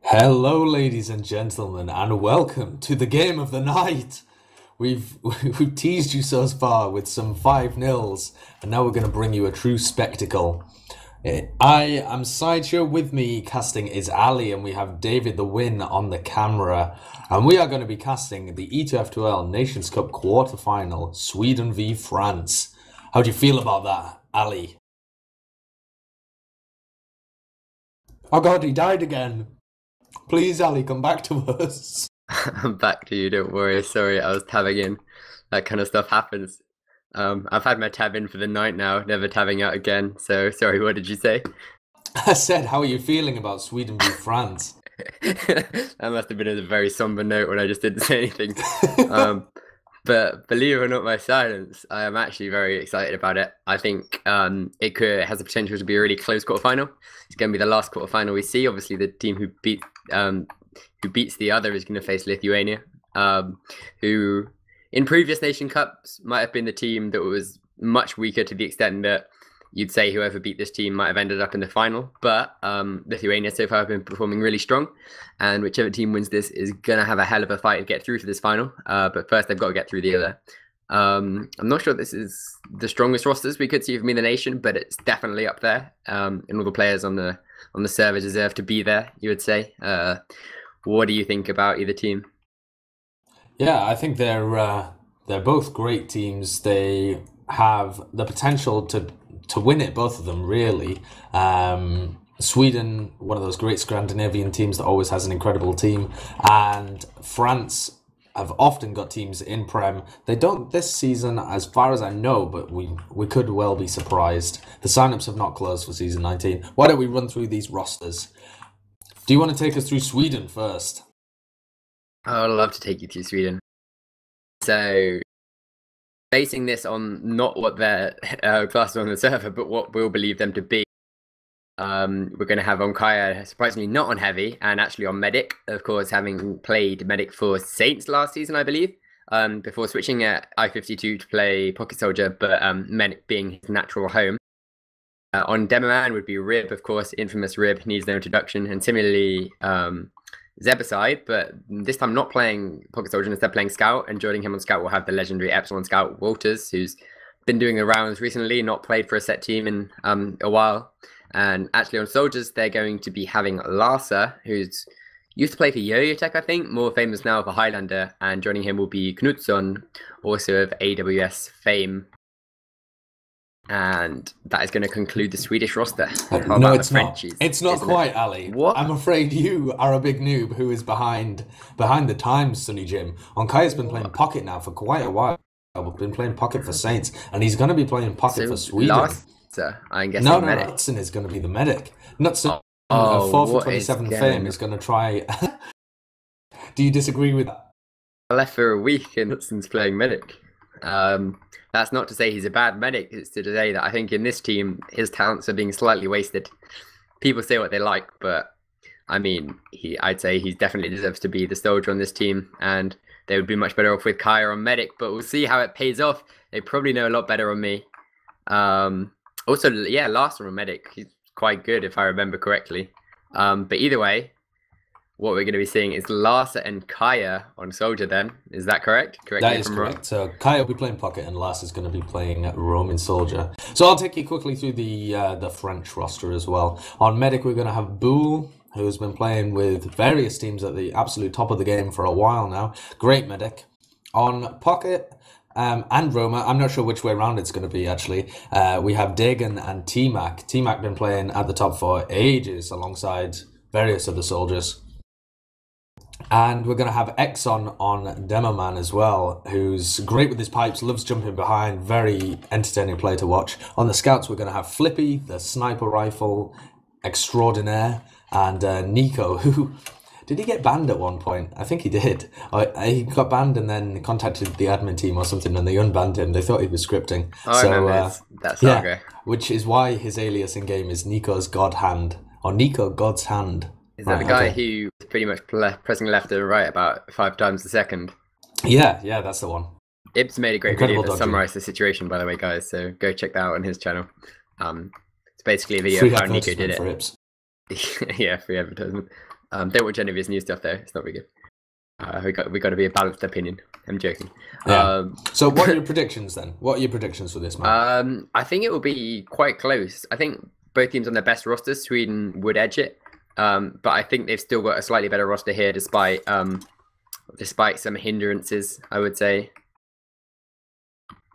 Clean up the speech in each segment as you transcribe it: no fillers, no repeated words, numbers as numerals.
Hello, ladies and gentlemen, and welcome to the game of the night. We've teased you so far with some 5-0s, and now we're going to bring you a true spectacle. I am Sideshow. With me casting is Ali, and we have DavidTheWin on the camera, and we are going to be casting the ETF2L Nations Cup quarterfinal, Sweden v France. How do you feel about that, Ali? Oh God, he died again. Please, Ali, come back to us. I'm back to you, don't worry. Sorry, I was tabbing in. That kind of stuff happens. I've had my tab in for the night now, never tabbing out again. So sorry, what did you say? I said, how are you feeling about Sweden v France? That must have been a very somber note when I just didn't say anything. But believe it or not, my silence, I am actually very excited about it. I think it has the potential to be a really close quarterfinal. It's going to be the last quarterfinal we see. Obviously, the team who beats the other is going to face Lithuania, who in previous Nation Cups might have been the team that was much weaker to the extent that you'd say whoever beat this team might have ended up in the final. But Lithuania so far have been performing really strong, and whichever team wins this is going to have a hell of a fight to get through to this final. But first, they've got to get through the other. I'm not sure this is the strongest rosters we could see from the nation, but it's definitely up there. And all the players on the server deserve to be there, you would say. What do you think about either team? Yeah, I think they're both great teams. They have the potential to win it, both of them, really. Sweden, one of those great Scandinavian teams that always has an incredible team, and France have often got teams in Prem. They don't this season, as far as I know, but we could well be surprised. The signups have not closed for season 19. Why don't we run through these rosters? Do you want to take us through Sweden first? I'd love to take you through Sweden. So, basing this on not what their classes on the server, but what we'll believe them to be, we're going to have Onkaya, surprisingly not on Heavy, and actually on Medic, of course, having played Medic for Saints last season, I believe, before switching at I-52 to play Pocket Soldier, but Medic being his natural home. On Demoman would be Rib, of course, infamous Rib, needs no introduction, and similarly Zebaside, but this time not playing Pocket Soldier, instead playing Scout, and joining him on Scout will have the legendary Epsilon Scout Walters, who's been doing the rounds recently, not played for a set team in a while. And actually on Soldiers, they're going to be having Larsa, who's used to play for Yo-Yo Tech, I think, more famous now for Highlander, and joining him will be Knutsson, also of AWS fame. And that is going to conclude the Swedish roster. No, it's not. It's not quite, Ali. What? I'm afraid you are a big noob who is behind the times, Sonny Jim. Onkaya's been playing Pocket now for quite a while. We've been playing Pocket for Saints, and he's going to be playing Pocket for Sweden. I'm guessing no, Medic. Knutson is going to be the Medic. Knutson, 4 for 27 fame, is going to try... Do you disagree with that? I left for a week and Knutson's playing Medic. That's not to say he's a bad medic. It's to say that I think in this team, his talents are being slightly wasted. People say what they like, but I mean, I'd say he definitely deserves to be the soldier on this team, and they would be much better off with Kaya on medic, but we'll see how it pays off. They probably know a lot better on me. Also, yeah, Larsa on medic. He's quite good if I remember correctly. But either way, what we're going to be seeing is Larsa and Kaya on Soldier then. Is that correct? That is correct. So Kaya will be playing Pocket and Larsa is going to be playing Roman Soldier. So I'll take you quickly through the French roster as well. On Medic, we're going to have Boule, who's been playing with various teams at the absolute top of the game for a while now. Great Medic. On Pocket and Roma, I'm not sure which way around it's going to be actually. We have Dagon and T-Mac. T-Mac been playing at the top for ages alongside various other soldiers. And we're going to have Exxon on Demoman as well, who's great with his pipes, loves jumping behind, very entertaining player to watch. On the Scouts, we're going to have Flippy, the sniper rifle extraordinaire, and Nico, who... Did he get banned at one point? I think he did. He got banned and then contacted the admin team or something and they unbanned him. They thought he was scripting. Oh, I remember that saga. Which is why his alias in game is Nico's God Hand, or Nico God's Hand. Is that the guy who was pretty much pressing left and right about 5 times a second? Yeah, that's the one. Ibs made a great video that summarised the situation, by the way, guys, so go check that out on his channel. It's basically a video of how Nico did it. Yeah, free advertisement. Don't watch any of his new stuff though. It's not very good. We got to be a balanced opinion. I'm joking. Yeah. So what are your predictions then? What are your predictions for this match? I think it will be quite close. I think both teams on their best rosters, Sweden would edge it. But I think they've still got a slightly better roster here, despite some hindrances, I would say.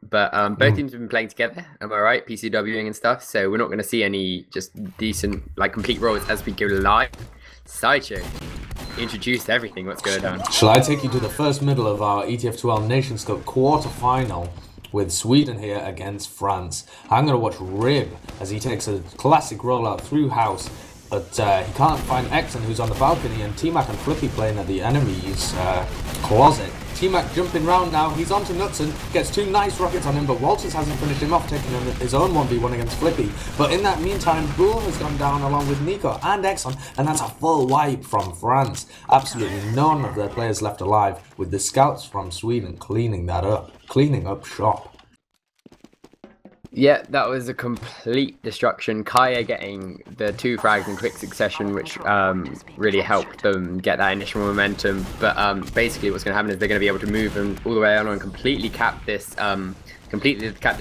But both teams have been playing together, am I right? PCWing and stuff. So we're not going to see any just decent, like, complete roles as we go live. Sideshow, introduce everything. What's going on? Shall I take you to the first middle of our ETF2L Nations Cup quarter-final with Sweden here against France? I'm going to watch Rib as he takes a classic rollout through house, but he can't find Exxon, who's on the balcony, and T-Mac and Flippy playing at the enemy's closet. T-Mac jumping round now, he's onto Knutson, gets 2 nice rockets on him, but Walters hasn't finished him off, taking his own 1v1 against Flippy. But in that meantime, Bull has gone down along with Nico and Exxon, and that's a full wipe from France. Absolutely none of their players left alive, with the scouts from Sweden cleaning up shop. Yeah, that was a complete destruction. Kaya getting the 2 frags in quick succession, which really helped them get that initial momentum. But basically, what's going to happen is they're going to be able to move them all the way on and completely cap this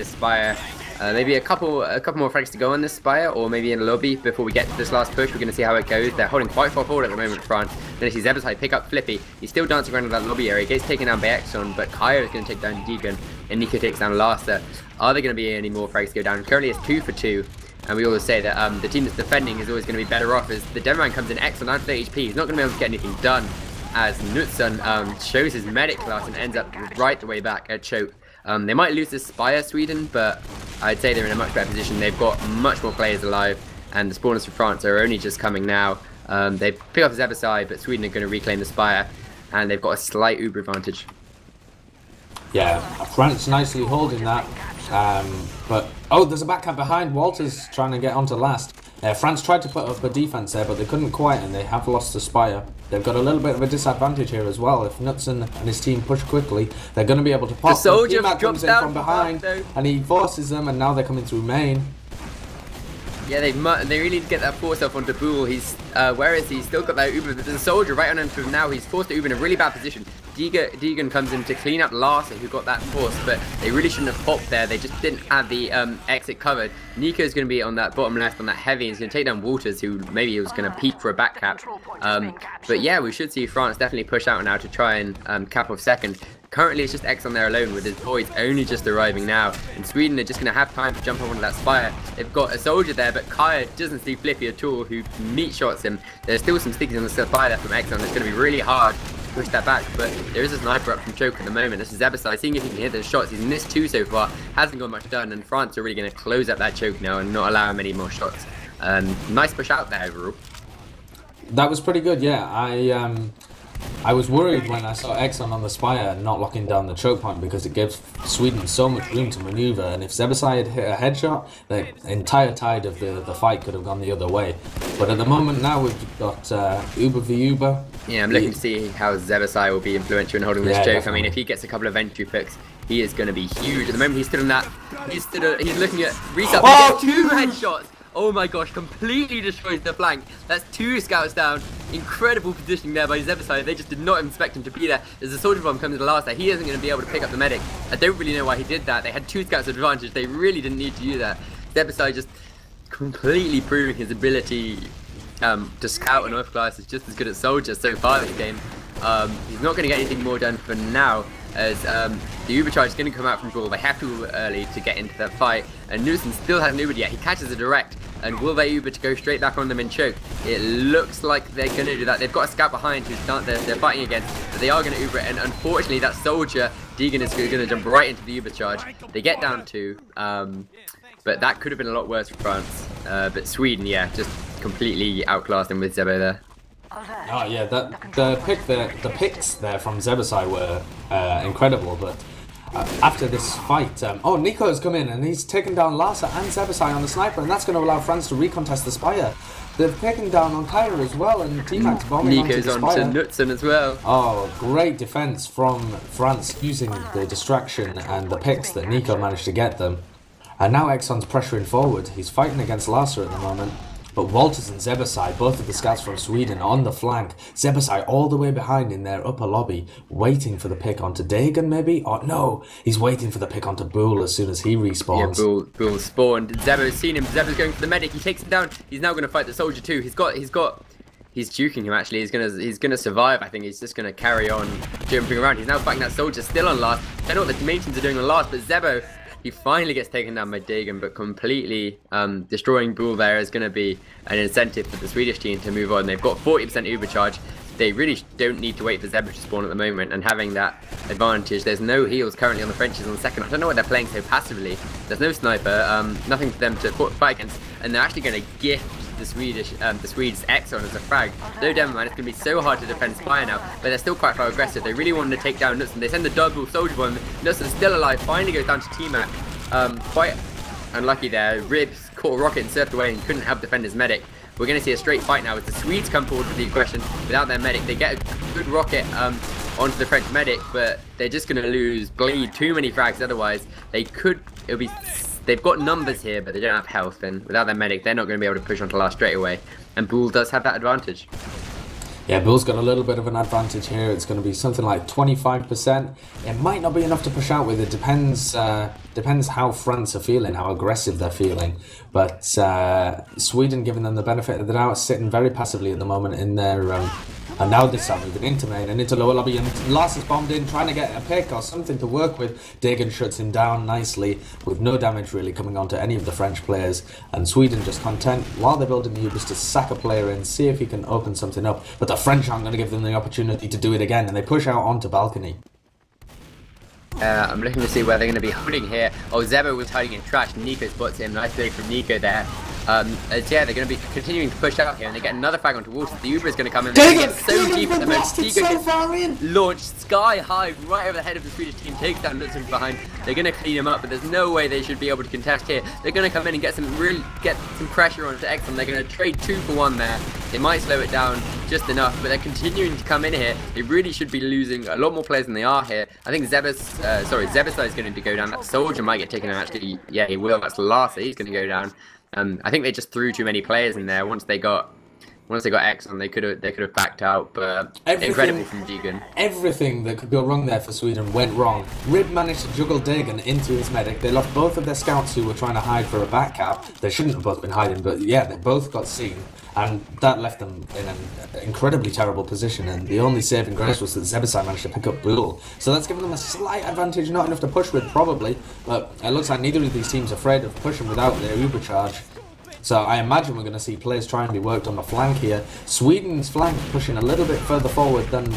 spire. Maybe a couple more frags to go on this spire, or maybe in a lobby before we get to this last push. We're going to see how it goes. They're holding quite far forward at the moment, France. Then he sees Everside pick up Flippy. He's still dancing around in that lobby area. He gets taken down by Exxon, but Kaya is going to take down Deegan, and Nico takes down Lasta. Are there going to be any more frags to go down? Currently it's 2 for 2. And we always say that the team that's defending is always going to be better off, as the Demoman comes in Exxon down to 30 HP. He's not going to be able to get anything done, as Knutson shows his medic class and ends up right the way back at choke. They might lose this Spire, Sweden, but I'd say they're in a much better position. They've got much more players alive, and the spawners for France are only just coming now. They pick up his other side, but Sweden are going to reclaim the Spire, and they've got a slight Uber advantage. Yeah, France nicely holding that. But oh, there's a backcap behind. Walters trying to get onto last. France tried to put up a defense there, but they couldn't quite, and they have lost the Spire. They've got a little bit of a disadvantage here as well. If Knutson and his team push quickly, they're going to be able to pop. The soldier comes in from behind, and he forces them, and now they're coming through main. Yeah, they really need to get that force off onto Bull. He's where is he? He's still got that Uber. There's a soldier right on him from now. He's forced to Uber in a really bad position. Deegan comes in to clean up Larsa, who got that force, but they really shouldn't have popped there. They just didn't have the exit covered. Nico's going to be on that bottom left on that heavy, and he's going to take down Walters, who maybe he was going to peek for a back cap. But yeah, we should see France definitely push out now to try and cap off second. Currently, it's just X on there alone, with his boys only just arriving now. And Sweden are just going to have time to jump on onto that Spire. They've got a soldier there, but Kaya doesn't see Flippy at all, who meat shots him. There's still some stickies on the Spire there from Exxon. It's going to be really hard to push that back, but there is a sniper up from Choke at the moment. This is Everside, seeing if he can hit those shots. He's missed 2 so far, hasn't got much done, and France are really going to close up that Choke now and not allow him any more shots. Nice push out there overall. That was pretty good, yeah. I was worried when I saw Exxon on the Spire not locking down the choke point, because it gives Sweden so much room to maneuver, and if Zebasai had hit a headshot, the entire tide of the fight could have gone the other way. But at the moment now we've got Uber v Uber. Yeah, I'm looking to see how Zebasai will be influential in holding this choke. Definitely. I mean, if he gets a couple of entry picks, he is going to be huge. At the moment he's still on that, he's looking at reset. Oh, 2 headshots! Oh my gosh, completely destroys the flank. That's 2 scouts down. Incredible positioning there by Zebasai. They just did not expect him to be there. As the soldier bomb comes to the last there, he isn't going to be able to pick up the medic. I don't really know why he did that. They had 2 scouts advantage. They really didn't need to do that. Zebasai just completely proving his ability to scout and off class is just as good as soldier so far this game. He's not going to get anything more done for now, as the Uber charge is going to come out from Brawl. They have to early to get into that fight, and Newson still hasn't Ubered yet. He catches a direct, and will they Uber to go straight back on them and choke? It looks like they're going to do that. They've got a scout behind who's they're fighting against, but they are going to Uber it, and unfortunately that soldier, Deegan, is going to jump right into the Uber charge. They get down 2, but that could have been a lot worse for France. But Sweden, yeah, just completely outclassed them with Zebo there. Oh yeah, the picks there from Zebasai were incredible, but after this fight, oh, Nico has come in and he's taken down Larsa and Zebasai on the sniper, and that's going to allow France to recontest the Spire. They've taken down on Kyra as well, and T-Max bombing onto the Spire. Nico's on to Knutson as well. Oh, great defense from France using the distraction and the picks that Nico managed to get them. And now Exxon's pressuring forward. He's fighting against Larsa at the moment. but Walters and Zebasai, both of the scouts from Sweden, on the flank. Zebasai all the way behind in their upper lobby, waiting for the pick onto Dagon, maybe? Or no, he's waiting for the pick onto Bull as soon as he respawns. Yeah, Bull spawned. Zebo's seen him. Zebo's going for the medic. He takes him down. He's now going to fight the soldier too. He's juking him actually. He's gonna survive. I think he's just gonna carry on jumping around. He's now fighting that soldier still on last. Don't know what the main teams are doing on last, but Zebo, he finally gets taken down by Dagon, but completely destroying Bull there is gonna be an incentive for the Swedish team to move on. They've got 40% uber charge. They really don't need to wait for Zebo to spawn at the moment, and having that advantage. There's no heals currently on the Frenchies on the second. I don't know why they're playing so passively. There's no sniper, nothing for them to fight against, and they're actually going to gift the Swedes Exxon as a frag. No demo man, it's going to be so hard to defend Spire now, but they're still quite far aggressive. They really wanted to take down Nuts, and they send the double soldier bomb. Nuts is still alive, finally goes down to T-Mac. Quite unlucky there. Ribs caught a rocket and surfed away and couldn't help defend his medic. We're going to see a straight fight now as the Swedes come forward with the aggression without their medic. They get a good rocket onto the French medic, but they're just going to bleed too many frags otherwise. They've got numbers here, but they don't have health, and without their medic, they're not going to be able to push onto last straight away. And Bull does have that advantage. Yeah, Bull's got a little bit of an advantage here. It's going to be something like 25%. It might not be enough to push out with. It depends how France are feeling, how aggressive they're feeling. But Sweden, giving them the benefit of the doubt, sitting very passively at the moment in their... and now they start moving into main and into lower lobby, and Lars is bombed in, trying to get a pick or something to work with. Dagon shuts him down nicely, with no damage really coming onto any of the French players, and Sweden just content, while they're building the Ubers, to sack a player in, see if he can open something up. But the French aren't going to give them the opportunity to do it again, and they push out onto balcony. I'm looking to see where they're going to be holding here. Oh, Zebo was hiding in trash. Nico spots him. Nice play from Nico there. Yeah, they're going to be continuing to push out here, and they get another frag onto Walters. The Uber is going to come in. They get so deep at the moment. Nico gets launched sky high right over the head of the Swedish team, takes down Lutz from behind. They're going to clean him up, but there's no way they should be able to contest here. They're going to come in and get some pressure onto Exxon. They're going to trade 2 for 1 there. They might slow it down just enough, but they're continuing to come in here. They really should be losing a lot more players than they are here. I think Zebasai is going to go down. That soldier might get taken out. Actually, yeah, he will. That's Larsa. He's going to go down. I think they just threw too many players in there. Once they got Exxon, they could have backed out. But incredible from Dagon. Everything that could go wrong there for Sweden went wrong. Rib managed to juggle Dagon into his medic. They lost both of their scouts who were trying to hide for a back cap. They shouldn't have both been hiding, but yeah, they both got seen. And that left them in an incredibly terrible position, and the only saving grace was that Zebasai managed to pick up Bull. So that's given them a slight advantage, not enough to push with probably, but it looks like neither of these teams are afraid of pushing without their uber charge. So I imagine we're going to see players trying to be worked on the flank here. Sweden's flank pushing a little bit further forward than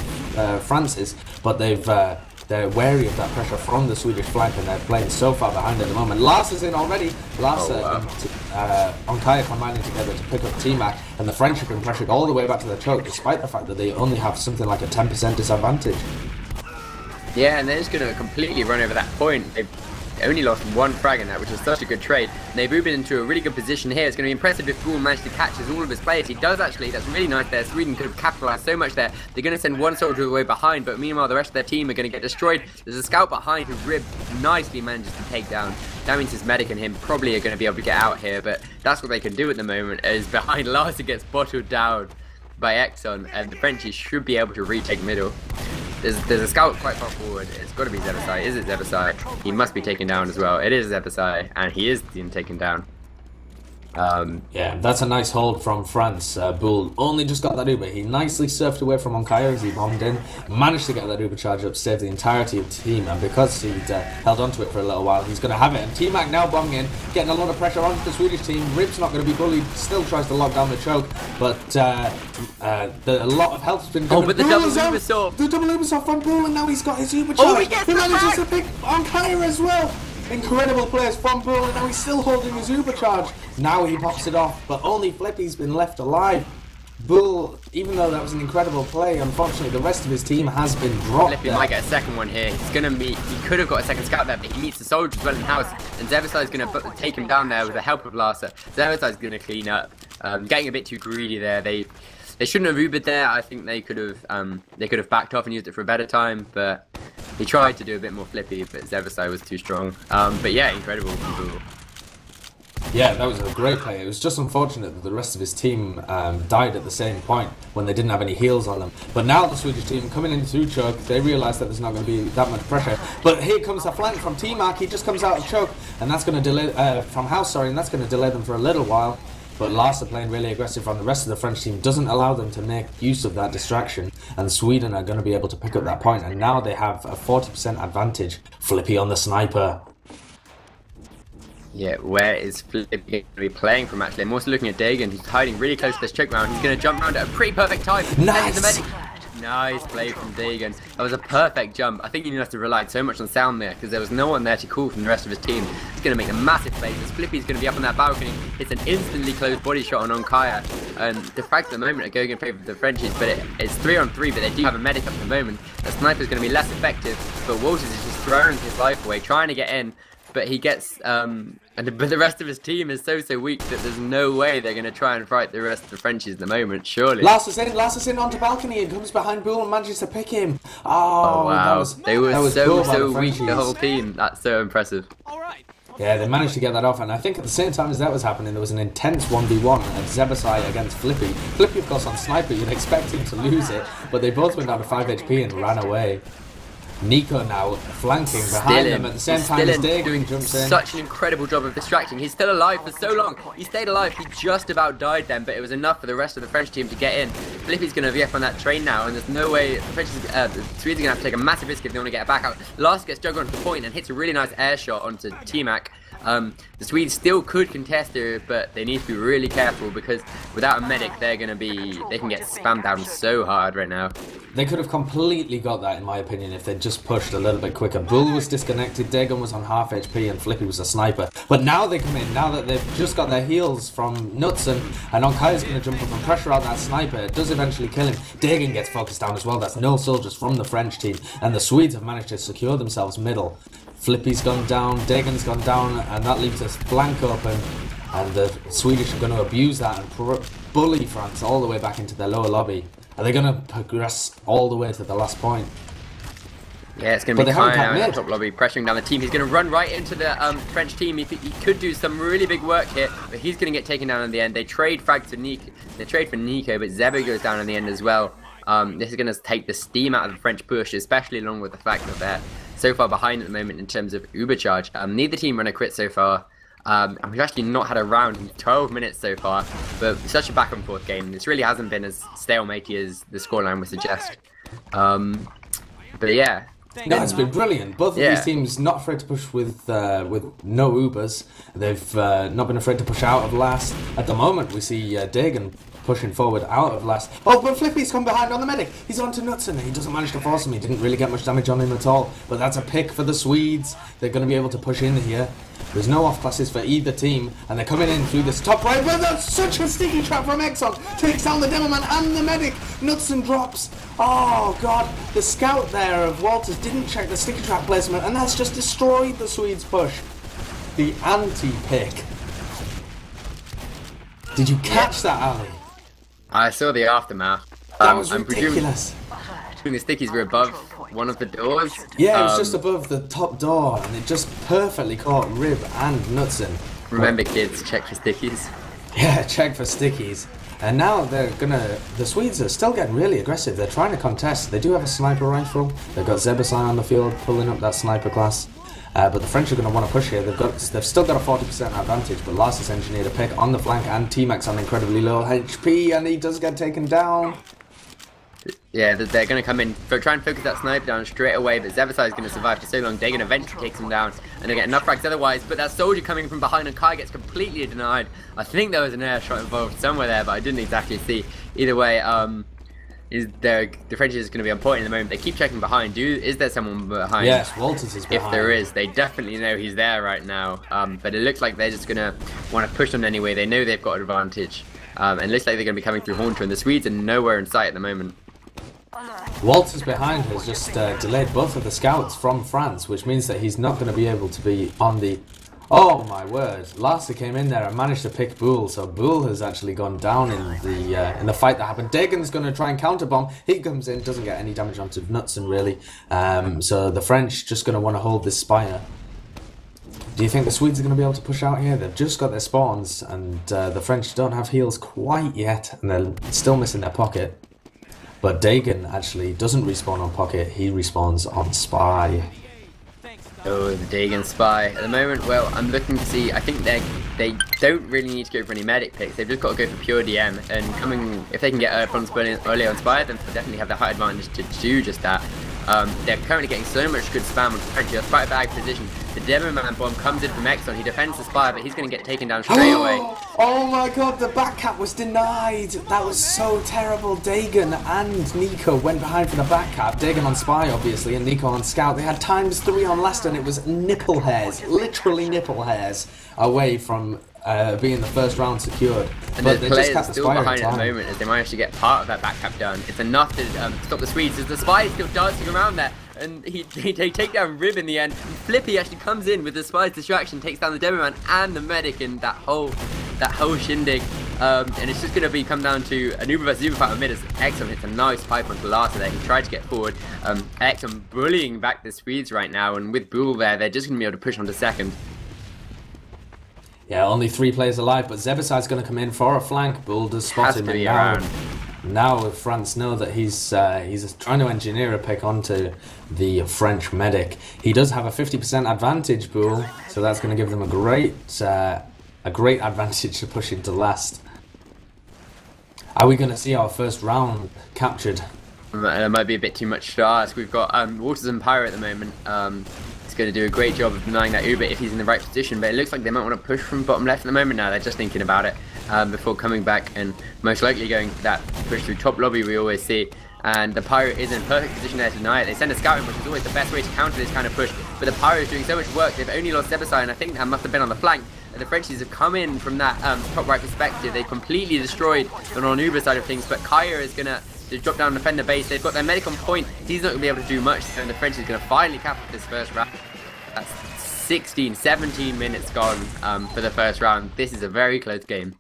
France's, but they're wary of that pressure from the Swedish flank, and they're playing so far behind at the moment. Lars is in already. Lars on Kaya combining together to pick up T-Mac, and the French have been pressured all the way back to the choke, despite the fact that they only have something like a 10% disadvantage. Yeah, and they're just going to completely run over that point. They've only lost 1 frag in that, which is such a good trade. And they've moved into a really good position here. It's going to be impressive if Bull managed to catch all of his players. He does actually. That's really nice there. Sweden could have capitalized so much there. They're going to send 1 soldier away behind, but meanwhile the rest of their team are going to get destroyed. There's a scout behind who Rib nicely manages to take down. That means his medic and him probably are going to be able to get out here, but that's what they can do at the moment, is behind Larsa gets bottled down by Exxon, and the Frenchies should be able to retake middle. There's a scout quite far forward. It's got to be Zebasai. Is it Zebasai? He must be taken down as well. It is Zebasai, and he is being taken down. Yeah, that's a nice hold from France. Bull only just got that Uber. He nicely surfed away from Onkaya as he bombed in, managed to get that Uber charge up, saved the entirety of the team, and because he'd held onto it for a little while, he's going to have it. And T-Mac now bombing in, getting a lot of pressure onto the Swedish team. Rib's not going to be bullied, still tries to lock down the choke, but a lot of help's been given. Oh, but the double Uber saw. The double Uber saw from Bull, and now he's got his Uber charge. Oh, he manages to pick Onkaya as well. Incredible players from Bull, and now he's still holding his Uber charge. Now he pops it off, but only Flippy's been left alive. Bull, even though that was an incredible play, unfortunately the rest of his team has been dropped. Flippy might get a second one here. He's gonna meet. He could have got a second scout there, but he meets the soldier as well in house, and Zebasai is gonna take him down there with the help of Larsa. Zebasai is gonna clean up, getting a bit too greedy there. They shouldn't have Ubered there. I think they could have backed off and used it for a better time, but he tried to do a bit more Flippy, but Zebasai was too strong. But yeah, incredible from Bull. Yeah, that was a great play. It was just unfortunate that the rest of his team died at the same point when they didn't have any heals on them. But now the Swedish team coming in through choke, they realise that there's not going to be that much pressure. But here comes the flank from T-Mark. He just comes out of choke, and that's going to delay from House, sorry, and that's going to delay them for a little while. But Lars are playing really aggressive on the rest of the French team, doesn't allow them to make use of that distraction, and Sweden are going to be able to pick up that point, and now they have a 40% advantage. Flippy on the sniper. Yeah, where is Flippy going to be playing from actually? I'm also looking at Dagan, who's hiding really close to this choke round. He's going to jump round at a pretty perfect time. Nice! Nice play from Dagan. That was a perfect jump. I think he must have relied so much on sound there because there was no one there to call from the rest of his team. He's going to make a massive play. This Flippy's going to be up on that balcony. It's an instantly closed body shot on Kaya. And the fact at the moment are going in favour of the Frenchies, but it's 3-on-3, but they do have a medic up at the moment. The sniper's going to be less effective, but Walters is just throwing his life away, trying to get in. But he gets, but the rest of his team is so weak that there's no way they're going to try and fight the rest of the Frenchies at the moment, surely. Lars is in onto balcony and comes behind Bull and manages to pick him. Oh, wow. They were so weak, the whole team. That's so impressive. Yeah, they managed to get that off, and I think at the same time as that was happening, there was an intense 1v1 of Zebasai against Flippy. Flippy, of course, on sniper, you'd expect him to lose it, but they both went down to 5 HP and ran away. Nico now flanking behind them at the same time as Dagan jumps in. Such an incredible job of distracting. He's still alive for so long. He stayed alive. He just about died then, but it was enough for the rest of the French team to get in. Flippy's going to be up on that train now, and there's no way. The Swedes are going to have to take a massive risk if they want to get it back out. Lars gets juggled onto the point and hits a really nice air shot onto T-Mac. The Swedes still could contest it, but they need to be really careful because without a medic, they can get spammed down so hard right now. They could have completely got that, in my opinion, if they'd just pushed a little bit quicker. Bull was disconnected, Dagan was on half HP, and Flippy was a sniper. But now they come in, now that they've just got their heals from Knudsen, and Onkai's going to jump up and pressure out that sniper. It does eventually kill him. Dagan gets focused down as well. That's no soldiers from the French team, and the Swedes have managed to secure themselves middle. Flippy's gone down, Dagan's gone down, and that leaves us flank open. And the Swedish are going to abuse that and bully France all the way back into their lower lobby. Are they going to progress all the way to the last point? Yeah, it's going to be Kaya now in the top lobby, pressuring down the team. He's going to run right into the French team. He could do some really big work here, but he's going to get taken down in the end. They trade frag to Nico. They trade for Nico, but Zebe goes down in the end as well. This is going to take the steam out of the French push, especially along with the fact that they're so far behind at the moment in terms of Uber charge. Neither team run a crit so far. And we've actually not had a round in 12 minutes so far, but such a back and forth game. This really hasn't been as stalemate as the scoreline would suggest. But yeah. No, it's been brilliant. Both of these teams not afraid to push with no Ubers. They've not been afraid to push out of last. At the moment, we see Dagan pushing forward out of last. Oh, but Flippy's come behind on the medic. He's on to Knudsen. He doesn't manage to force him. He didn't really get much damage on him at all. But that's a pick for the Swedes. They're going to be able to push in here. There's no off classes for either team, and they're coming in through this top right. But that's such a sticky trap from Exxon. Takes down the Demoman and the medic. Knudsen drops. Oh god, the scout there of Walters didn't check the sticky trap placement, and that's just destroyed the Swedes' push. The anti-pick. Did you catch that, Ali? I saw the aftermath. That was ridiculous. The stickies were above one of the doors. Yeah, it was just above the top door, and it just perfectly caught Rib and Knudsen. Remember, kids, check for stickies. Yeah, check for stickies. And now the Swedes are still getting really aggressive. They're trying to contest. They do have a sniper rifle. They've got Zebasai on the field pulling up that sniper class. But the French are going to want to push here. They've still got a 40% advantage, but Lars has engineered a pick on the flank, and T-Max on incredibly low HP, and he does get taken down. Yeah, they're going to come in, try and focus that sniper down straight away, but Zebasai is going to survive for so long. Dagan eventually takes him down, and they get enough frags otherwise, but that soldier coming from behind and Kai gets completely denied. I think there was an air shot involved somewhere there, but I didn't exactly see. Either way, the French is going to be on point in the moment. They keep checking behind. Is there someone behind? Yes, Walters is behind. If there is, they definitely know he's there right now. But it looks like they're just going to want to push on anyway. They know they've got an advantage. And it looks like they're going to be coming through Haunter, and the Swedes are nowhere in sight at the moment. Walters behind has just delayed both of the scouts from France, which means that he's not going to be able to be on the... Oh my word! Larsa came in there and managed to pick Bull, so Bull has actually gone down in the fight that happened. Dagan's going to try and counterbomb. He comes in, doesn't get any damage onto Knudsen really. So the French just going to want to hold this spire. Do you think the Swedes are going to be able to push out here? They've just got their spawns, and the French don't have heals quite yet, and they're still missing their pocket. But Dagon actually doesn't respawn on pocket, he respawns on spy. Oh, the Dagon spy. At the moment, well, I'm looking to see, I think they don't really need to go for any medic picks, they've just got to go for pure DM, and if they can get upon early on spy, then they'll definitely have the high advantage to do just that. They're currently getting so much good spam on French, that's quite a bad position. The Demo Man bomb comes in from Exxon, he defends the spy, but he's going to get taken down straight away. Oh my god, the back cap was denied! That was so terrible. Dagon and Nico went behind for the back cap. Dagon on spy, obviously, and Nico on scout. They had ×3 on last, and it was nipple hairs, literally nipple hairs, away from being the first round secured. And but the they players just are still behind at the moment as they manage to get part of that back cap done. It's enough to stop the Swedes as the spy is still dancing around there. And they take down Rib in the end. And Flippy actually comes in with the spy's distraction, takes down the Demo Man and the medic in that whole shindig. And it's just going to come down to an Uber versus Uber fight on mid as Exxon hits a nice pipe onto Larsa there. He tried to get forward. Exxon bullying back the Swedes right now, and with Bull there, they're just going to be able to push on to second. Yeah, only 3 players alive, but Zebaside's going to come in for a flank. Bull does spot him, and now France know that he's trying to engineer a pick onto the French medic. He does have a 50% advantage, Bull, so that's going to give them a great advantage to push into last. Are we going to see our first round captured? It might be a bit too much to ask. We've got Waters and Pyro at the moment. He's going to do a great job of denying that Uber if he's in the right position, but it looks like they might want to push from bottom left at the moment now. They're just thinking about it before coming back and most likely going for that push through top lobby we always see. And the Pyro is in a perfect position there to deny it. They send a scouting, which is always the best way to counter this kind of push, but the Pyro is doing so much work. They've only lost Zebasai, and I think that must have been on the flank. And the Frenchies have come in from that top right perspective. They completely destroyed the non-Uber side of things, but Kaya is going to drop down and defend the base. They've got their medic on point. He's not going to be able to do much, and the French is going to finally cap this first round. That's 17 minutes gone for the first round. This is a very close game.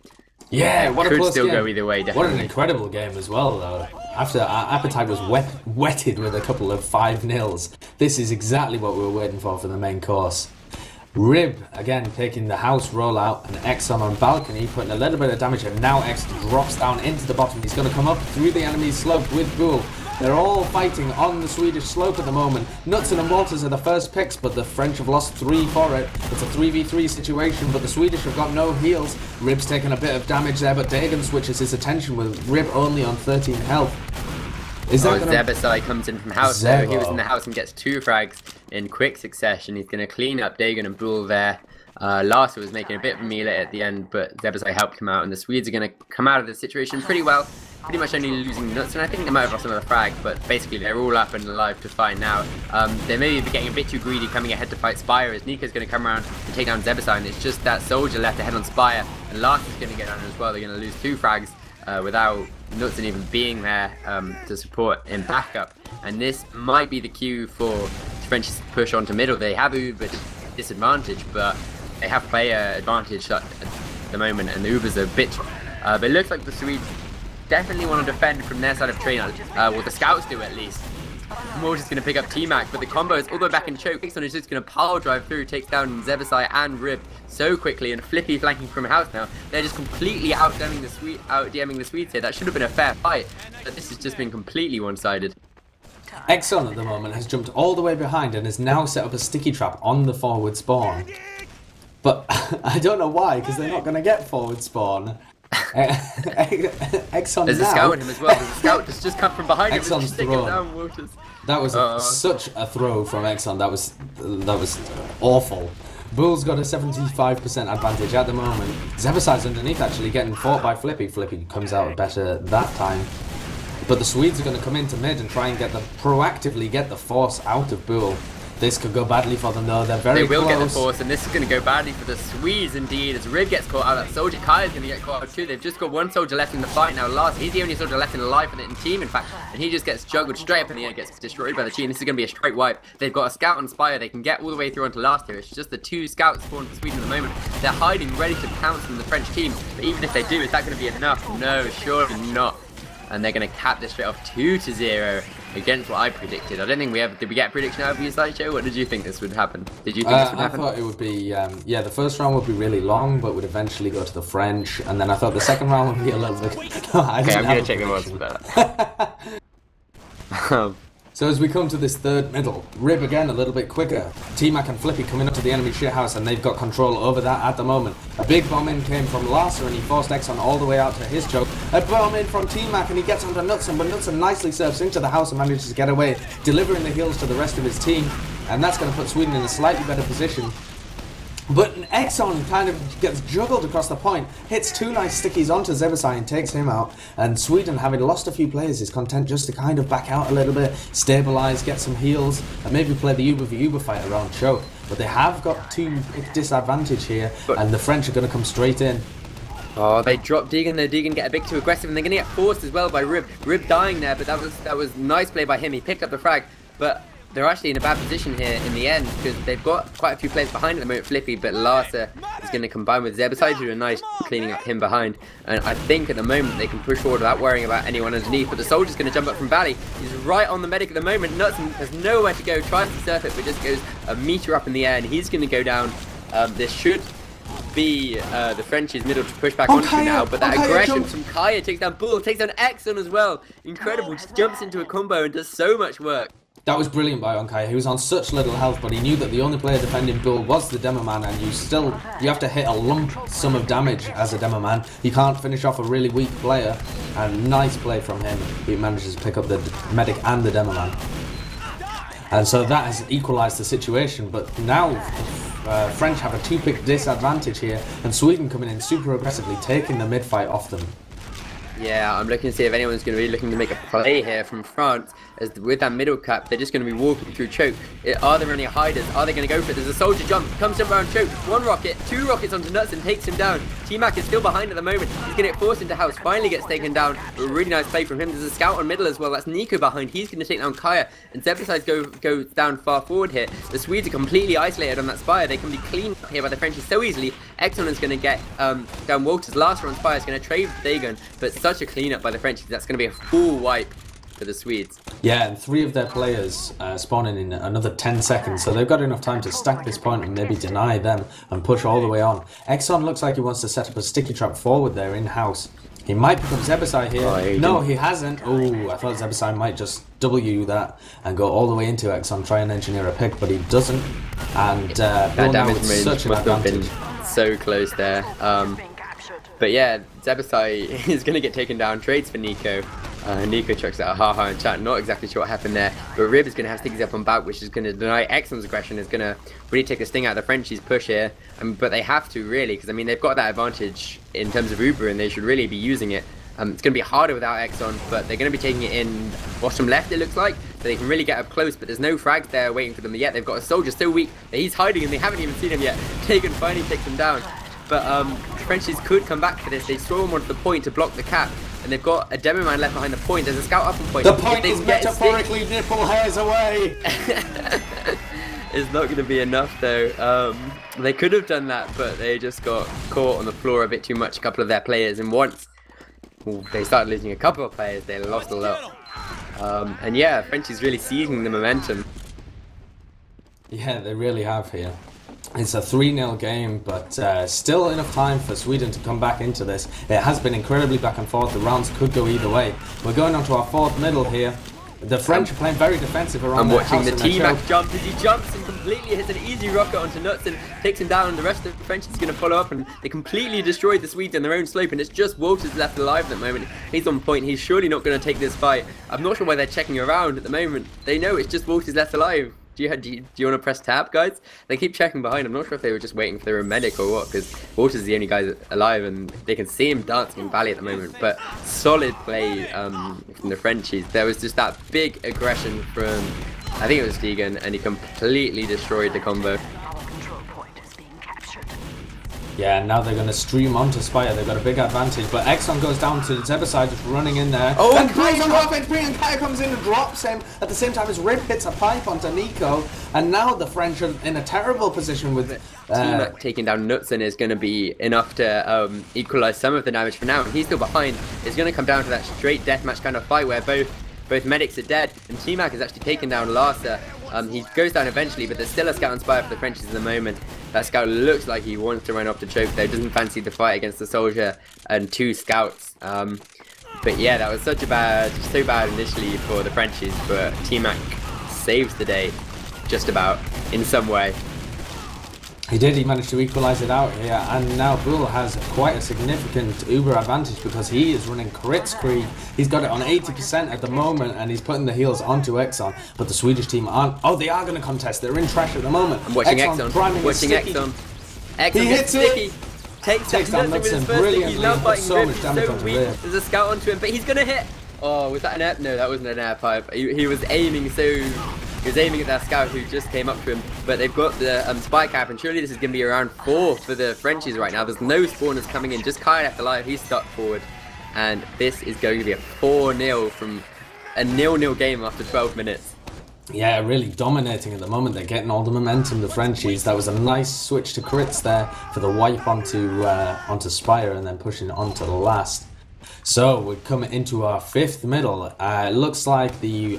Yeah, what a close game. Could still go either way, definitely. What an incredible game as well, though. After our appetite was wetted with a couple of 5-0s, this is exactly what we were waiting for the main course. Rib, again, taking the house rollout, and Exxon on balcony, putting a little bit of damage, and now X drops down into the bottom. He's going to come up through the enemy's slope with Bull. They're all fighting on the Swedish slope at the moment. Knudsen and Walters are the first picks, but the French have lost 3 for it. It's a 3v3 situation, but the Swedish have got no heals. Rib's taking a bit of damage there, but Dagon switches his attention with Rib only on 13 health. Is that Zebasai comes in from house, so he was in the house and gets 2 frags in quick succession. He's going to clean up Dagon and Bull there. Larsa was making a bit of a melee at the end, but Zebasai helped him out, and the Swedes are going to come out of the situation pretty well. Pretty much only losing Nuts, and I think they might have lost another frag, but basically they're all up and alive to fight now. They may be getting a bit too greedy coming ahead to fight Spire, as Nika's going to come around and take down Zebasai, and it's just that soldier left ahead on Spire, and Lars is going to get down as well. They're going to lose 2 frags without Knudsen even being there to support in backup, and this might be the cue for French to push onto middle. They have Uber disadvantage, but they have player advantage at the moment, and the Ubers are a bit but it looks like the Swedes definitely want to defend from their side of train, well the scouts do at least. Morge is going to pick up T-Mac, but the combo is all the way back in choke. Ixon is just going to power drive through, takes down Zebasai and Rib so quickly, and Flippy flanking from house now. They're just completely out-DMing the Swedes here. That should have been a fair fight, but this has just been completely one-sided. Exxon at the moment has jumped all the way behind and has now set up a sticky trap on the forward spawn. But I don't know why, because they're not going to get forward spawn. Exxon There's a scout on him as well. There's a scout that's just come from behind him. Exxon's throw. That was such a throw from Exxon. That was awful. Bull's got a 75% advantage at the moment. Zebasai's underneath actually getting fought by Flippy. Flippy comes out better that time. But the Swedes are going to come into mid and try and proactively get the force out of Bull. This could go badly for them though, they're very close. They will get the force, and this is going to go badly for the Swedes indeed, as Rib gets caught out. That soldier Kai is going to get caught out too. They've just got 1 soldier left in the fight now. Lars, he's the only soldier left in the life in team in fact, and he just gets juggled straight up in the air, gets destroyed by the team. This is going to be a straight wipe. They've got a scout on Spire, they can get all the way through onto last here. It's just the 2 scouts spawned for Sweden at the moment. They're hiding, ready to pounce on the French team, but even if they do, is that going to be enough? No, surely not. and they're going to cap this straight off 2-0 against what I predicted. I don't think did we get a prediction out of you, Sideshow? What did you think this would happen? Did you think this would happen? I thought it would be, yeah, the first round would be really long, but would eventually go to the French, and then I thought the second round would be a little bit... Okay, I'm going to check the odds for that. So as we come to this third middle, Rib again a little bit quicker. T-Mac and Flippy coming up to the enemy shithouse, and they've got control over that at the moment. A big bomb in came from Larsa, and he forced Exxon all the way out to his choke. A bomb in from T-Mac, and he gets onto Knutson, but Knutson nicely serves into the house and manages to get away, delivering the heals to the rest of his team. And that's going to put Sweden in a slightly better position. But Exxon kind of gets juggled across the point, hits 2 nice stickies onto Zebasai and takes him out. And Sweden, having lost a few players, is content just to kind of back out a little bit, stabilise, get some heals, and maybe play the Uber v Uber fight around choke. But they have got 2 disadvantage here, and the French are going to come straight in. Oh, they drop Deegan. The Deegan get a bit too aggressive, and they're going to get forced as well by Rib. Rib dying there, but that was nice play by him. He picked up the frag, but they're actually in a bad position here in the end because they've got quite a few players behind at the moment. Flippy, but Larsa is going to combine with Zebasai to do a nice cleaning up him behind. And I think at the moment they can push forward without worrying about anyone underneath. But the soldier's going to jump up from Valley. He's right on the medic at the moment. Knutson has nowhere to go, tries to surf it, but just goes a meter up in the air, and he's going to go down. This should be the French's middle to push back onto now, but that aggression from Kaya takes down Bull, takes down Exxon as well. Incredible, just jumps into a combo and does so much work. That was brilliant by Onkaya. He was on such little health, but he knew that the only player defending Bull was the Demo Man, and you have to hit a lump sum of damage as a Demo Man. You can't finish off a really weak player, and nice play from him. He manages to pick up the medic and the Demo Man. And so that has equalised the situation, but now French have a 2-pick disadvantage here, and Sweden coming in super aggressively, taking the mid-fight off them. Yeah, I'm looking to see if anyone's going to be looking to make a play here from France. As with that middle cap, they're just going to be walking through choke. Are there any hiders? Are they going to go for it? There's a soldier jump, comes jump around choke. 1 rocket, 2 rockets onto Nuts and takes him down. T-Mac is still behind at the moment. He's going to get forced into house, finally gets taken down. A really nice play from him. There's a scout on middle as well. That's Nico behind. He's going to take down Kaya. And Zebasai go down far forward here. The Swedes are completely isolated on that Spire. They can be cleaned up here by the Frenchies so easily. Exxon is going to get down Walters. Last on Spire is going to trade Dagon, but such a clean up by the Frenchies. That's going to be a full wipe for the Swedes. Yeah, and 3 of their players spawning in another 10 seconds, so they've got enough time to stack this point and maybe deny them and push all the way on. Exxon looks like he wants to set up a sticky trap forward there in-house. He might pick up Zebasai here. Oh, no, he hasn't. Oh, I thought Zebasai might just W that and go all the way into Exxon, try and engineer a pick, but he doesn't. And that damage range such an advantage. So close there. But yeah, Zebasai is going to get taken down. Trades for Nico. Nico chucks out a haha in chat. Not exactly sure what happened there. But Rib is going to have stickies up on back, which is going to deny Exxon's aggression. Is going to really take a sting out of the Frenchies' push here. But they have to, really, because I mean, they've got that advantage in terms of Uber, and they should really be using it. It's going to be harder without Exxon, but they're going to be taking it in bottom left, it looks like, so they can really get up close, but there's no frags there waiting for them yet. They've got a soldier so weak that he's hiding and they haven't even seen him yet. Tegan finally takes him down. But Frenchies could come back for this. They throw him onto the point to block the cap, and they've got a Demo Man left behind the point. There's a scout up on point. The point is metaphorically nipple hairs away! It's not going to be enough though. They could have done that, but they just got caught on the floor a bit too much, a couple of their players, and once they started losing a couple of players, they lost a lot. And yeah, Frenchies really seizing the momentum. Yeah, they really have here. It's a 3-0 game, but still enough time for Sweden to come back into this. It has been incredibly back and forth. The rounds could go either way. We're going on to our 4th middle here. The French are playing very defensive around their house. I'm watching the T-Mac jump as he jumps and completely hits an easy rocket onto Nuts and takes him down, and the rest of the French is going to follow up, and they completely destroyed the Swedes on their own slope, and it's just Walters left alive at the moment. He's on point. He's surely not going to take this fight. I'm not sure why they're checking around at the moment. They know it's just Walters left alive. Do you want to press tab, guys? They keep checking behind. I'm not sure if they were just waiting for their medic or what, because Walters is the only guy alive, and they can see him dancing in Valley at the moment. But solid play from the Frenchies. There was just that big aggression from, I think it was Deegan, and he completely destroyed the combo. Yeah, and now they're going to stream onto Spire. They've got a big advantage, but Exxon goes down to Zebasai, just running in there. Oh, and Kaya on offense, and Kaya comes in and drops him. At the same time as Rib hits a pipe onto Nico, and now the French are in a terrible position with... T-Mac taking down Knutson is going to be enough to equalize some of the damage for now, and he's still behind. It's going to come down to that straight deathmatch kind of fight where both medics are dead, and T-Mac is actually taking down Larsa. He goes down eventually, but there's still a scout on Spire for the Frenchies at the moment. That scout looks like he wants to run off to choke though, doesn't fancy the fight against the soldier and 2 scouts. But yeah, that was so bad initially for the Frenchies, but T-Mac saves the day, just about, in some way. He did, he managed to equalise it out here, and now Bull has quite a significant Uber advantage because he is running Kritzkrieg. He's got it on 80% at the moment, and he's putting the heals onto Exxon, but the Swedish team aren't. Oh, they are going to contest. They're in trash at the moment. I'm watching Exxon. Watching Exxon. Exxon he hits sticky. it. Takes down with his first stick. He's now fighting so much damage onto Rib. There's a scout onto him, but he's going to hit. Oh, was that an air? No, that wasn't an air pipe. He was aiming He was aiming at that scout who just came up to him, but they've got the spy cap, and surely this is going to be around 4 for the Frenchies right now. There's no spawners coming in, just Kai left alive, he's stuck forward, and this is going to be a 4-0 from a 0-0 game after 12 minutes. Yeah, really dominating at the moment. They're getting all the momentum, the Frenchies. That was a nice switch to crits there for the wipe onto Spire and then pushing onto the last. So we're coming into our 5th middle. It looks like the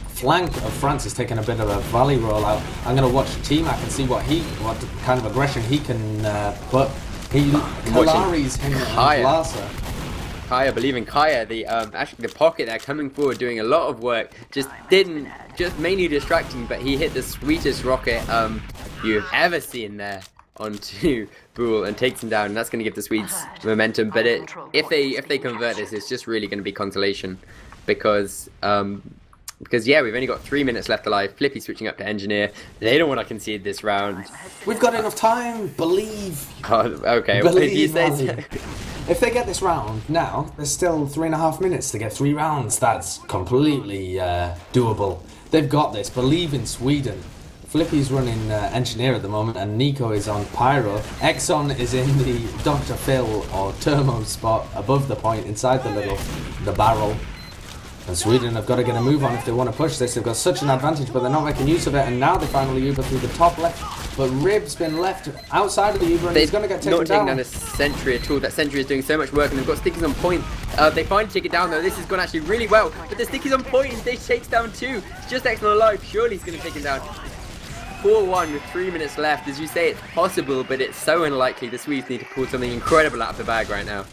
flank of France is taking a bit of a volley rollout. I'm going to watch T-Mac and see what kind of aggression he can put. He Kalaris him and Larsa. Kaya, believing Kaya, actually the pocket there coming forward, doing a lot of work, just mainly distracting, but he hit the sweetest rocket you've ever seen there onto Bull and takes him down, and that's going to give the Swedes momentum. But if they convert this, it's just really going to be consolation, because yeah, we've only got 3 minutes left alive. Flippy switching up to engineer. They don't want to concede this round. We've got enough time. Believe. Oh, okay. Believe, if they get this round now, there's still 3.5 minutes to get 3 rounds. That's completely doable. They've got this. Believe in Sweden. Flippy's running engineer at the moment, and Nico is on pyro. Exxon is in the Dr. Phil or Turmo spot above the point, inside the barrel. And Sweden have got to get a move on if they want to push this. They've got such an advantage, but they're not making use of it. And now they finally Uber through the top left. But Rib's been left outside of the Uber, and he's going to get taken down. Not taking down a sentry at all. That sentry is doing so much work, and they've got stickies on point. They finally take it down, though. This has gone actually really well. But the stickies on point, and they takes down 2. It's just Exxon alive. Surely he's going to take him down. 4-1 with 3 minutes left. As you say, it's possible, but it's so unlikely. The Swedes need to pull something incredible out of the bag right now.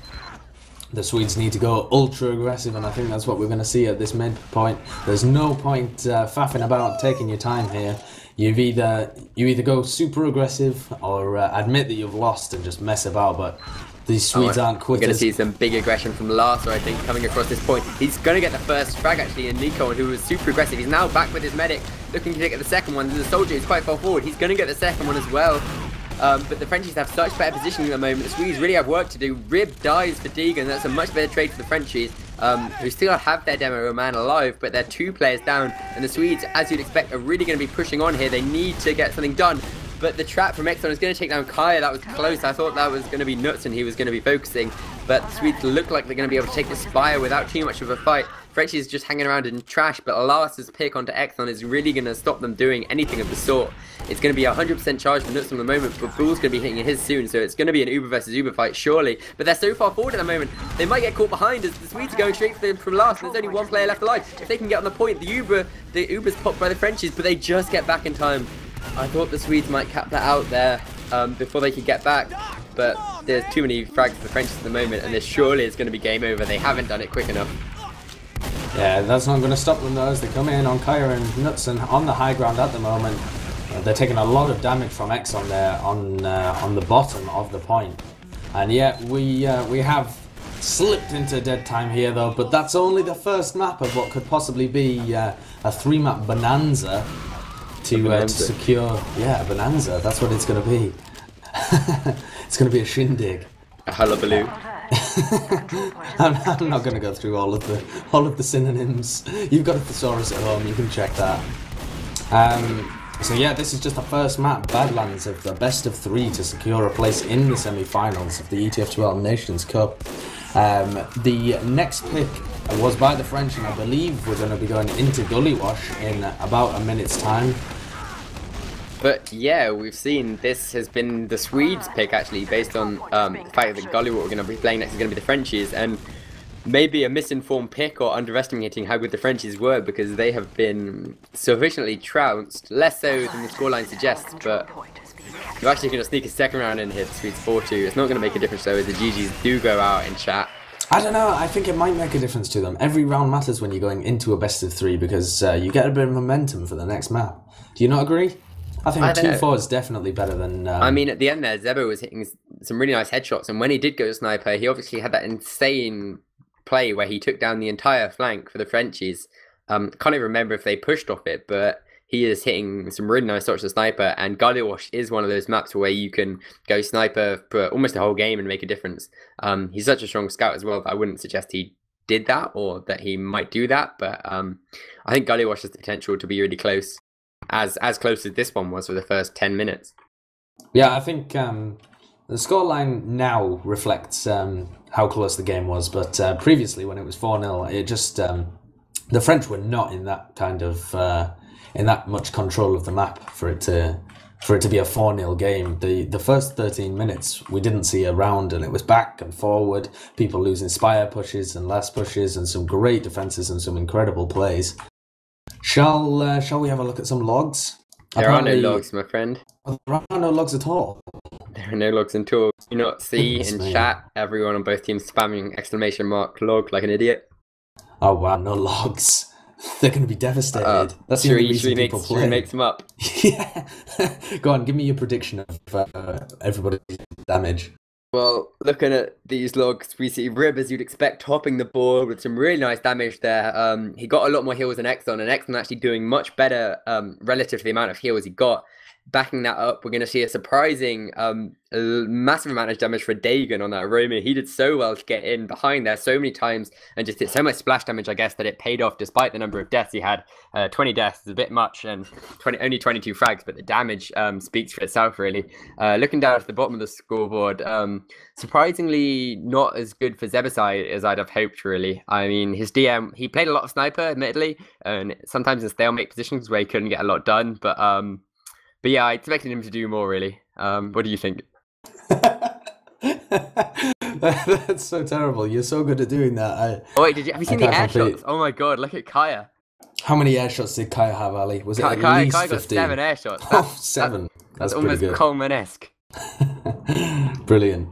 The Swedes need to go ultra aggressive, and I think that's what we're going to see at this midpoint. There's no point faffing about, taking your time here. You either go super aggressive or admit that you've lost and just mess about, but these Swedes aren't quitters. We're going to see some big aggression from Larsa, I think, coming across this point. He's going to get the first frag, actually, in Nico, who was super aggressive. He's now back with his medic, looking to get the second one. The soldier is quite far forward. He's going to get the second one as well. But the Frenchies have such better positioning at the moment. The Swedes really have work to do. Rib dies for Deegan, and that's a much better trade for the Frenchies, who still have their demo man alive, but they're 2 players down. And the Swedes, as you'd expect, are really going to be pushing on here. They need to get something done. But the trap from Exxon is going to take down Kaya. That was close. I thought that was going to be nuts and he was going to be focusing. But the Swedes look like they're going to be able to take the Spire without too much of a fight. Frenchies just hanging around in trash, but Alas's pick onto Exxon is really going to stop them doing anything of the sort. It's going to be a 100% charge from Nuts at the moment, but Bull's going to be hitting his soon, so it's going to be an Uber versus Uber fight, surely. But they're so far forward at the moment, they might get caught behind as the Swedes are going straight for them from last, and there's only 1 player left alive. If they can get on the point, the Uber's popped by the Frenchies, but they just get back in time. I thought the Swedes might cap that out there before they could get back, but there's too many frags for the Frenchies at the moment, and this surely is going to be game over. They haven't done it quick enough. Yeah, that's not going to stop them though, as they come in on Kaya and Knutson on the high ground at the moment. They're taking a lot of damage from Exxon there on the bottom of the point. And yet we have slipped into dead time here though, but that's only the first map of what could possibly be a 3-map bonanza to secure. Yeah, bonanza, that's what it's going to be. It's going to be a shindig. A hullabaloo. I'm not going to go through all of the synonyms. You've got a thesaurus at home, you can check that. So yeah, this is just the first map, Badlands, of the best of 3 to secure a place in the semi-finals of the ETF2L Nations Cup. The next pick was by the French, and I believe we're going to be going into Gully Wash in about a minute's time. But yeah, we've seen this has been the Swedes' pick, actually, based on the fact that Gully, what we're going to be playing next, is going to be the Frenchies, and maybe a misinformed pick or underestimating how good the Frenchies were, because they have been sufficiently trounced, less so than the scoreline suggests, but you're actually going to sneak a second round in here, the Swedes 4-2. It's not going to make a difference though, as the GGs do go out in chat. I don't know, I think it might make a difference to them. Every round matters when you're going into a best of 3, because you get a bit of momentum for the next map. Do you not agree? I think 2-4 is definitely better than... I mean, at the end there, Zebo was hitting some really nice headshots, and when he did go sniper, he obviously had that insane play where he took down the entire flank for the Frenchies. Can't even remember if they pushed off it, but he is hitting some really nice shots as a sniper, and Gully Wash is one of those maps where you can go sniper for almost a whole game and make a difference. He's such a strong scout as well that I wouldn't suggest he did that or that he might do that, but I think Gully Wash has the potential to be really close, as close as this one was for the first 10 minutes. Yeah, I think the scoreline now reflects how close the game was, but previously when it was 4-0, it just the French were not in that kind of in that much control of the map for it to be a 4-0 game. The first 13 minutes we didn't see a round, and it was back and forward, people losing spire pushes and last pushes, and some great defenses and some incredible plays. Shall we have a look at some logs? There are no logs, my friend. There are no logs at all. There are no logs at all. Do you not see in chat everyone on both teams spamming exclamation mark log like an idiot? Oh wow, no logs. They're going to be devastated. That's the only reason people play. Makes them up. Yeah. Go on, give me your prediction of everybody's damage. Well, looking at these logs, we see Rib, as you'd expect, topping the board with some really nice damage there. He got a lot more heals than Exxon, and Exxon actually doing much better relative to the amount of heals he got. Backing that up, we're going to see a surprising massive amount of damage for Dagon on that Romy. He did so well to get in behind there so many times and just did so much splash damage, I guess, that it paid off despite the number of deaths he had. 20 deaths is a bit much, and only 22 frags, but the damage speaks for itself, really. Looking down at the bottom of the scoreboard, surprisingly not as good for Zebasai as I'd have hoped, really. I mean, his DM, he played a lot of sniper, admittedly, and sometimes in stalemate positions where he couldn't get a lot done, but yeah, I expected him to do more, really. What do you think? That's so terrible. You're so good at doing that. Oh wait, have you seen the air shots? Oh my god, look at Kaya. How many air shots did Kaya have, Ali? Was it at least 15? Kaya got 7 air shots. Oh, 7. That's almost Coleman-esque. Brilliant.